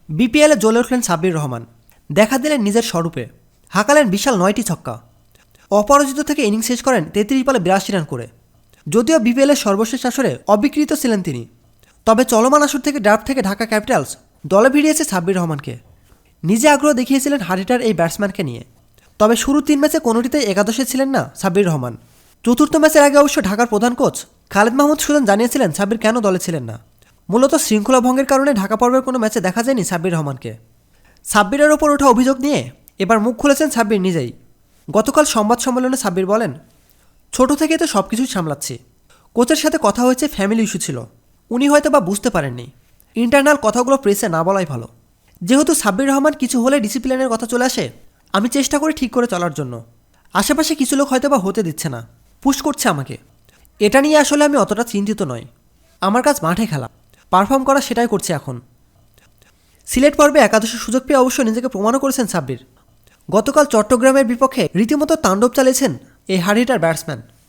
বিপিএলে জ্বলে উঠলেন সাব্বির রহমান, দেখা দিলেন নিজের স্বরূপে, হাঁকালেন বিশাল 9টি ছক্কা। অপরাজিত থেকে ইনিংস শেষ করেন 33 বলে 82 রান করে। যদিও বিপিএলের সর্বশেষ আসরে অবিকৃত ছিলেন তিনি, তবে চলমান আসর থেকে ড্রাফট থেকে ঢাকা ক্যাপিটালস দলে ভিড়িয়েছে সাব্বির রহমানকে। নিজে আগ্রহ দেখিয়েছিলেন হার্ড এই ব্যাটসম্যানকে নিয়ে। তবে শুরুর 3 ম্যাচে কোনোটিতেই একাদশে ছিলেন না সাব্বির রহমান। চতুর্থ ম্যাচের আগে অবশ্য ঢাকার প্রধান কোচ খালেদ মাহমুদ সুজন জানিয়েছিলেন সাব্বির কেন দলে ছিলেন না। মূলত শৃঙ্খলা ভঙ্গের কারণে ঢাকা পর্বের কোনো ম্যাচে দেখা যায়নি সাব্বির রহমানকে। সাব্বিরের ওপর ওঠা অভিযোগ নিয়ে এবার মুখ খুলেছেন সাব্বির নিজেই। গতকাল সংবাদ সম্মেলনে সাব্বির বলেন, ছোট থেকেই তো সব কিছুই সামলাচ্ছি। কোচের সাথে কথা হয়েছে, ফ্যামিলি ইস্যু ছিল, উনি হয়তো বা বুঝতে পারেননি। ইন্টারনাল কথাগুলো প্রেসে না বলাই ভালো। যেহেতু সাব্বির রহমান কিছু হলে ডিসিপ্লিনের কথা চলে আসে, আমি চেষ্টা করি ঠিক করে চলার জন্য। আশেপাশে কিছু লোক হয়তো বা হতে দিচ্ছে না, পুশ করছে আমাকে। এটা নিয়ে আসলে আমি অতটা চিন্তিত নই। আমার কাজ মাঠে খেলা, পারফর্ম করা, সেটাই করছি এখন। সিলেট পর্বে একাদশের সুযোগ পেয়ে অবশ্য নিজেকে প্রমাণও করেছেন সাব্বির। গতকাল চট্টগ্রামের বিপক্ষে রীতিমতো তাণ্ডব চালিয়েছেন এই হার্ড ব্যাটসম্যান।